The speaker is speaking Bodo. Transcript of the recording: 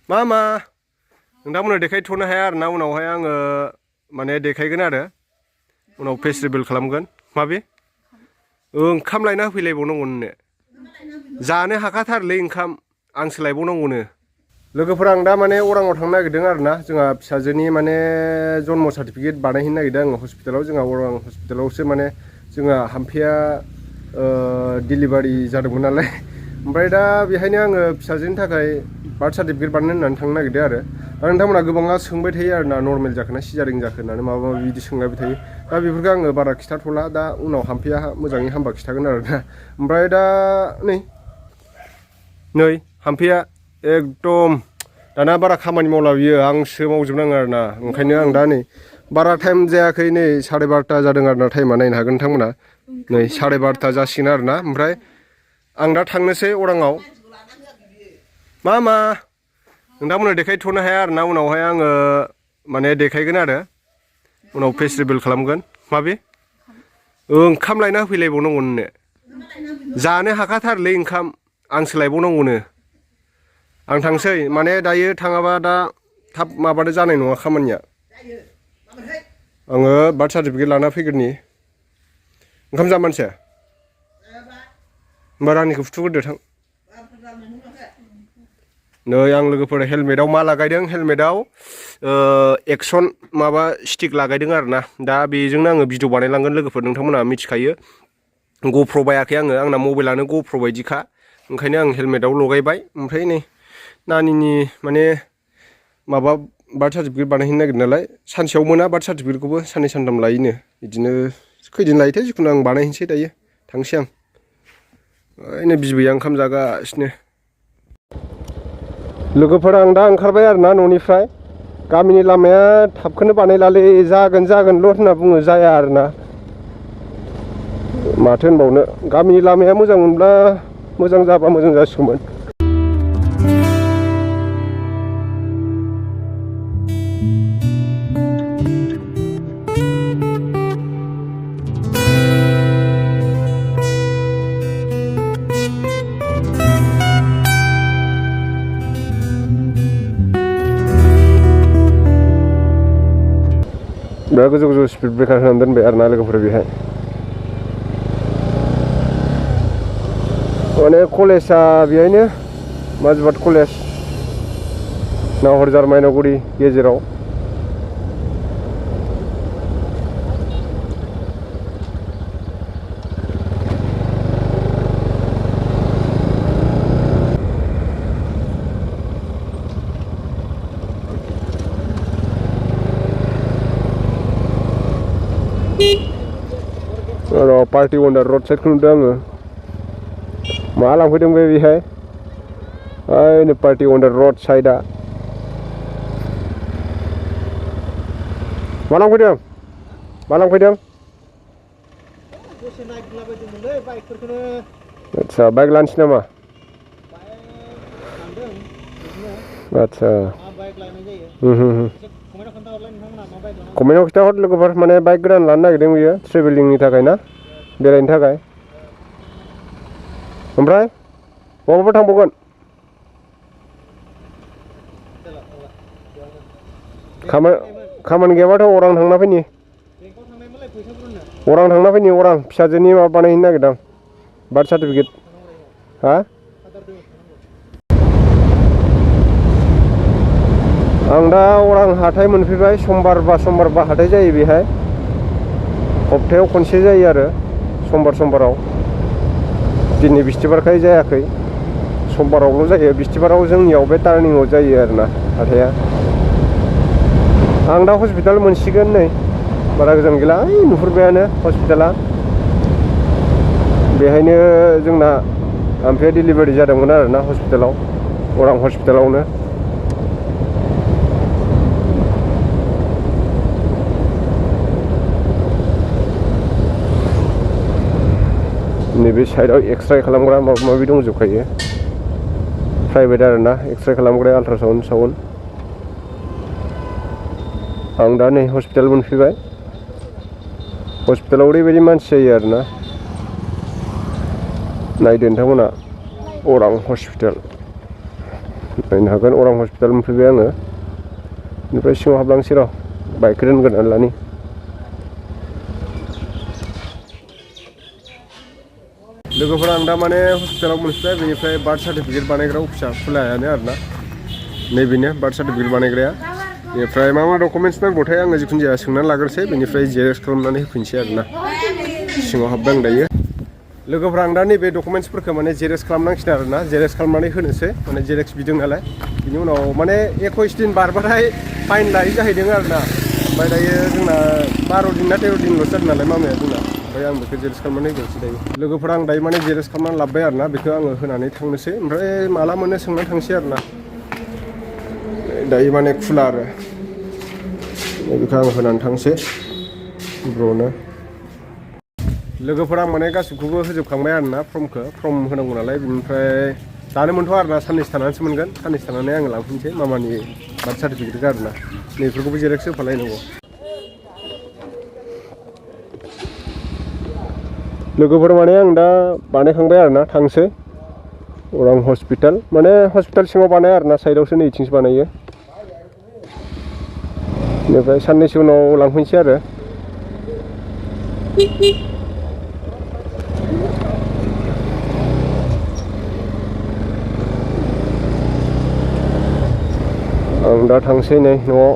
मा नोंथांमोननो देखायथ'नो हाया आरो ना उनावहाय आङो माने देखायगोन आरो उनाव फेस रिभिल खालामगोन माबे ओंखाम लायना होफैलायबावनांगौ नोंनो जानो हाखाथारलै ओंखाम आंसो लायबावनांगौनो लोगोफोर आं दा माने अराङाव थांनो नागिरदों आरो ना जोंहा फिसाजोनि माने जन्म सार्टिफिकेट बानायहैनो नागिरदों आङो हस्पिटालाव जोंहा अरां हस्पिटालावसो माने जोंहा हाम्फेया डिलिभारि जादोंमोन नालाय ओमफ्राय दा बेहायनो आङो फिसाजोनि थाखाय बार्थ सार्टिफिकेट बानायनो होननानै थांनो नागिरदों आरो दा नोंथांमोना गोबाङा सोंबाय थायो आरो ना नर्मेल जाखोना सिजारिं जाखो होननानै माबा माबि बिदि सोंलायबाय थायो दा बेफोरखौ आङो बारा खिथाथ'ला दा उनाव हाम्फेया मोजाङै हामबा खिथागोन आरो ना ओमफ्राय दा नै हाम्फेया एकदम दाना बारा खामानि मावला बियो आंसो मावजोबनाङो आरो ना ओंखायनो आं दा नै बारा टाइम जायाखै नै 12:30 जादों आरो ना टाइमा नायनो हागोन नोंथांमोना नै 12:30 जासिगोन आरो ना ओमफ्राय आं दा थांनोसै अराङाव मा नोंथांमोननो देखायथ'नो हाया आरो ना उनावहाय आङो माने देखायगोन आरो उनाव फेस रिभिल खालामगोन माबे ओंखाम लायना होफैलायबावनांगौ नोंनो जानो हाखाथारलै ओंखाम आंसो लायबावनांगौनो आं थांसै माने दायो थाङाबा दा थाब माबानो जानाय नङा खामानिया आङो बार्थ सार्टिफिकेट लाना फैग्रोनि ओंखाम जा मानसिया होमबा रानिखौ फुथुग्रोदो थां नै आं लोगोफोर हेलमेटाव मा लागायदों हेलमेटाव एक्सन माबा स्टिक लागायदों आरो ना दा बेजोंनो आङो भिडिअ बानायलांगोन लोगोफोर नोंथांमोना मिथिखायो गप्र बायाखै आङो आंना मबाइलानो गप्र बायदिखा ओंखायनो आं हेलमेटाव लगायबाय ओमफ्राय नै नानिनि माने माबा बार्थ सार्टिफिकेट बानायहैनो नागिरदों नालाय सानसेयाव मोना बार्थ सार्टिफिकेटखौबो साननै सानथाम लायोनो बिदिनो खैदिन लायोथाय जिखुनु आं बानायहैनोसै दायो थांसै आं ओरैनो बिबैया ओंखाम जागासिनो लोगोफोर आं दा ओंखारबाय आरो ना न'निफ्राय गामिनि लामाया थाबखौनो बानायलालै जागोनल' होनना बुङो जाया आरो ना माथो होनबावनो गामिनि लामाया मोजां मोनब्ला मोजां जाबा मोजां जासिगौमोन बिराद गोजौ स्पिड ब्रेकार होनानै दोनबाय आरो ना लोगोफोर बेहाय माने कलेजआ बेहायनो माजबाट कलेज नाहरजार मायनावगुरि गेजेराव पार्टी वन्डार रड साइडखौ नुदों आङो मा लांफैदों बेहाय ओइनो पार्टी वन्डार रड साइडआ मा लांफैदों आदसा बाइक लानोसै नामा आदसा कमेन्टआव खिथाहर लोगोफोर माने बाइक गोदान लानो नागिरदों बियो ट्रेभेलिंनि थाखाय ना बेरायनो थाखाय ओमफ्राय बबावबा थांबावगोन खामानि गैयाबाथ' अरां थांना फैनि अरां फिसाजोनि माबा बानायहैनो नागिरदां बार्थ सार्टिफिकेट हा आं दा अरां हाथाय मोनफैबाय समबारबा हाथाय जायो बेहाय हप्तायाव खनसे जायो आरो समबाराव दिनै बिस्थिबारखाय जायाखै समबारावल' जायो बिस्थिबाराव जोंनियाव बे टार्निंआव जायो आरो ना हाथाया आं दा हस्पिटाल मोनसिगोन नै बारा गोजान गैला ओइ नुहुरबायानो हस्पिटाला बेहायनो जोंना हाम्फेया डिलिभारि जादोंमोन आरो ना हस्पिटालाव अरां हस्पिटालावनो नैबे साइडआव एक्सरे खालामग्रा माबा माबि दंजोबखायो प्राइभेट आरो ना एक्सरे खालामग्रा आल्ट्रासाउन्ड आं दा नै हस्पिटाल मोनफैबाय हस्पिटालाव ओरैबायदि मानसि जायो आरो ना नायदो नोंथांमोना अरां हस्पिटाल नायनो हागोन अरां हस्पिटाल मोनफैबाय आङो बेनिफ्राय सिङाव हाबलांसै र' बाइकखौ दोनगोन लानि लोगोफोरा आं दा माने हस्पिटालाव मोनफैबाय बेनिफ्राय बार्थ सार्टिफिकेट बानायग्रा अफिसा खुलायानो आरोना नैबेनो बार्थ सार्टिफिकेट बानायग्राया बेनिफ्राय मा डकुमेन्टस नांगौथाय आङो जिखुनु जाया सोंनानै लाग्रोसै बेनिफ्राय जेरेक्स खालामनानै होफिनसै आरोना सिङाव हाबबाय आं दायो लोगोफोरा आं दा नैबे डकुमेन्टसफोरखौ माने जेरेक्स खालामनांसिगोन आरोना जेरेक्स खालामनानै होनोसै माने जेरेक्स बिदों नालाय बिनि उनाव माने 21 दिन बारबाथाय फाइन लायै जाहैदों आरोना ओमफ्राय दायो जोंना 12 दिन ना 13 दिनल'सो जादों नालाय मामाया जोंना ओमफ्राय आं बेखौ जेरेक्स खालामनानै होनोसै दायो लोगोफोरा आं दायो माने जेरेक्स खालामनानै लाबोबाय आरोना बेखौ आङो होनानै थांनोसै ओमफ्राय माला मोनो सोंनानै थांसै आरोना दायो माने खुला आरो बेखौ आं होनानै थांसै ब्र'नो लोगोफोरा माने गासिबखौबो होजोबखांबाय आरोना फर्म होनांगौ नालाय बिनिफ्राय दानो मोनथ' आरोना साननैसो थानानैसो मोनगोन साननैसो थानानै आङो लांफिनसै मामानि बार्थ सार्टिफिकेटखौ आरोना नैफोरखौबो जेरेक्स होफालायनांगौ लोगोफोर माने आं दा बानायखांबाय आरोना थांसै अरां हस्पिटाल माने हस्पिटाल सिङाव बानाया आरोना साइडआवसो नैथिंसो बानायो बेनिफ्राय साननैसो उनाव लांफैनोसै आरो आं दा थांसै नै न'आव